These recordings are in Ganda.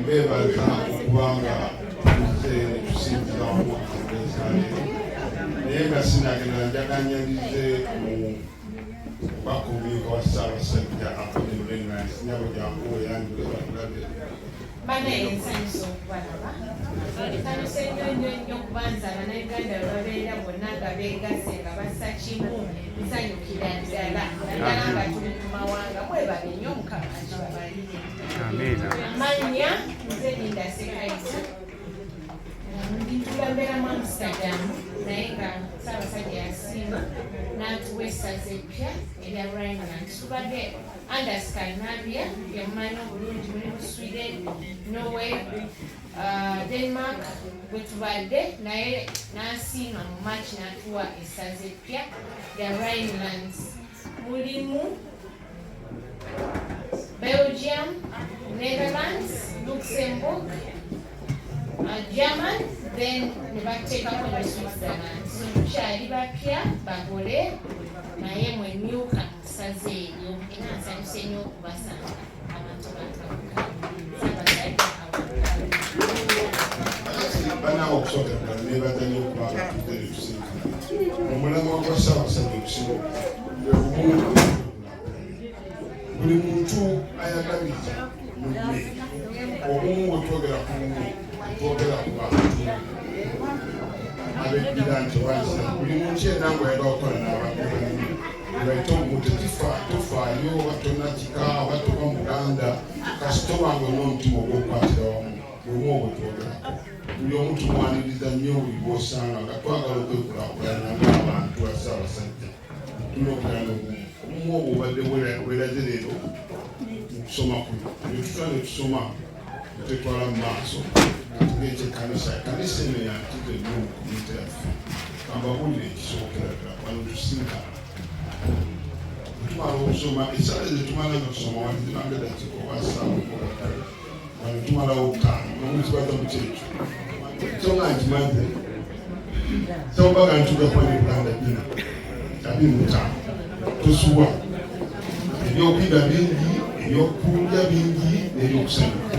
mbeebaza okubanga tuze tusinzira naye nga sinagenda njaganyalize mu bakubiika wa Ssaabasajja akoderenga sinyabo gyankuwe yanjule batulabe bana ensanyusa okubalaba ensanyusa ennyo kubanza abannayuganda babeera bonna nga beegasse nga bassa kimu nsanyukira ddala naddala nga tuli ku mawanga mwebale nnyo Mukama akibabalire amannya nze Linda Sekaisi tulambeera mu Amsterdam naye nga Ssaabasajja yasimba n'atuwa essaza eppya erya Rhineland tubadde under Scandinavia byemumanyi obulungi mulimu Sweden, Norway, Denmark bwe tubadde naye n'asiima mu March n'atuwa essaza eppya lya Rhinelands mulimu Belgium, Netherlands, Luxembourg, German, then ne bateekako ne Switzerland. So tukyali bapya bagole naye mwemyuka musaze eryo era nsanyuse nnyo okubasanga abantu batabuka Ssaabasajja banawo okusooka ddala neebaza nnyo okubanga tutera tusinkana omulamwa gwa Ssaabasajja okusinga obumuntu buli muntu ayagaliza munne obumu bwe twogera ku bumu twogera ku bantu abeddira nti wanzira buli muntu yenna ng'oyagala okukola n'abakubanini baita omuntu tofaayo oba tonnakika oba toba Muganda kasitoma ng'olina omutima ogw'okukwatira wamu obumu obwe twogerako buli omu tumwaniriza nnyo buli bw'osanga nga twagala okwekulaakulana ng'abantu ba Ssaabasajja tulina okubeera n'obumu obumu obwo obadde bweraze leero mu kusoma kuno netutwa ne tusoma tetwala mu maaso tugeekyo Ekkanisa Ekkanisa eno yantiza ennyo mu komite yaffe kambabulire ekisookera ddala wano tusinkana tumala okusoma essala zetumala nokusoma walizinagedakiko wasaabuko wano tumalawo ttaano nomukibaza mu kyekyo so nga nkimaze sabaga ntugakuba ne Luganda bina 25 tosuwa ebyokuyiga bingi ebyokulya bingi n'ebyokusanyuka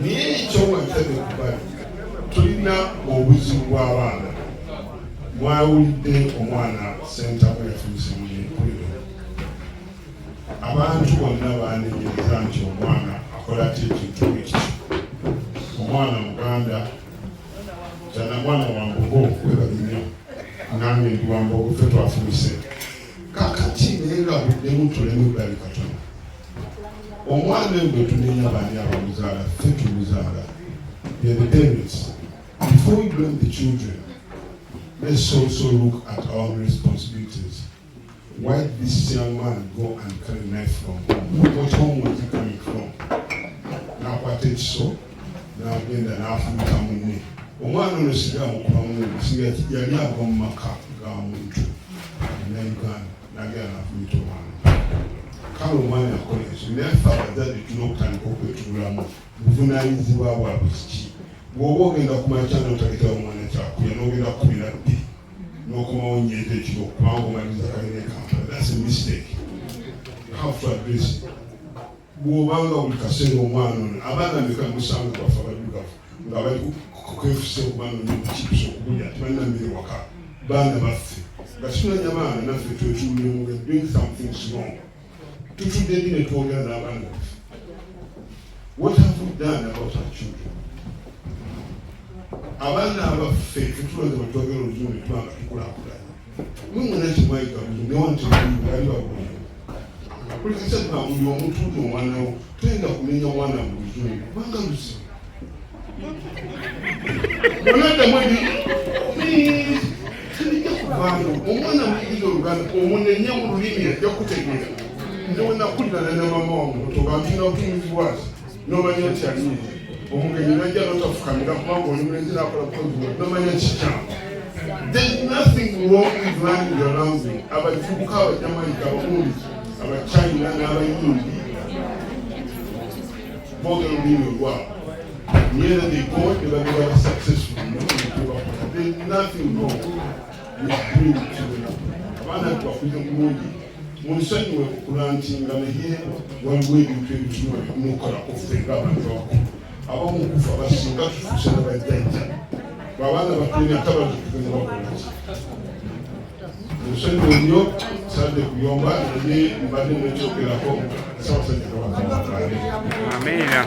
naye ekyo nga nsabye kubali tulina obuzibu bw'abaana mwawulidde omwana senta bwe yafumise mu empuliro abantu bonna banenyereza nti omwana akola ati ekintu ekyo omwana Muganda kyana mwana wambogo webalinyo nange ndi wambogo ffe twafumise kakati naye nga buddemu tuleme bbali katono omwana gwe tunenya baani abamuzaala ffe tumuzaala the parents. Before we blame the children, let's also look at our responsibilities. Why did this young man go and carry a knife from home? What home was he coming from? Now what is so? Now again the Africa money. Omwana ono siga mukuba mungu siga yali ava mu maka ga muntu na Uganda nagenda afumita omwana kale omwana yakola ekyo naye ffe abazadde tulina okutandika okwetululamu buvunaanyizibwa bwabwe kiki bw'oba ogenda kumakya n'otalekera omwana kyakulya n'ogenda kukubira bbiri n'okomawo nyeeza ekiro kubanga omaliriza kalina Kampala. That's a mistake. You have to address it. Bw'obanga buli kaseera omwana ono abaana meka musanga bafe abaddugavu nga bali kwefusa okubanoonya omukipusa okugulya tebalina mmere waka baana baffe nga tunanya baana naffe twetululemu nga doing something wrong tutudde eri ne twogera n'abaana baffe. What have we done about our children? Abaana abaffe tetulonze batwogera oluzungu ne tubanga tukulaakulanya mwemwena kimwayiga buli newantiali babulio kulikisa tuna buli omutuuti omwana wo toyinza kumenya mwana mu luzungu kubanga luzibu onaddamu tinijja kuvaano omwana muyigiza Oluganda omunenya mu lulimi ajja kutegeera ndewenakulirana ne mama wange tobantina butumizibwazi n'omanya nti alinyize omugenyi najja notafukamira kubanga oli mulenzi nakola kukoziwa n'omanya kikyamu. There's nothing wrong with learning your language. Abavubuka abajamaika abamulizi abachina n'abayindi boogera olulimi olwabwe near they go they are successful. There's nothing wrong with bringing children. Abaana twakuze bulungi munsonyiwe okulantinga naye waliwo ebintu ebituma mukola kufe ng'abantu bakulu abamu kufa basinga tufuuse ne bajjajja babaana batulina tabazikugenda bakolaki munsonyiwe nnyo sadde kuyomba naye mbadde nekyogerako Ssaabasajja Kabaka. Amina.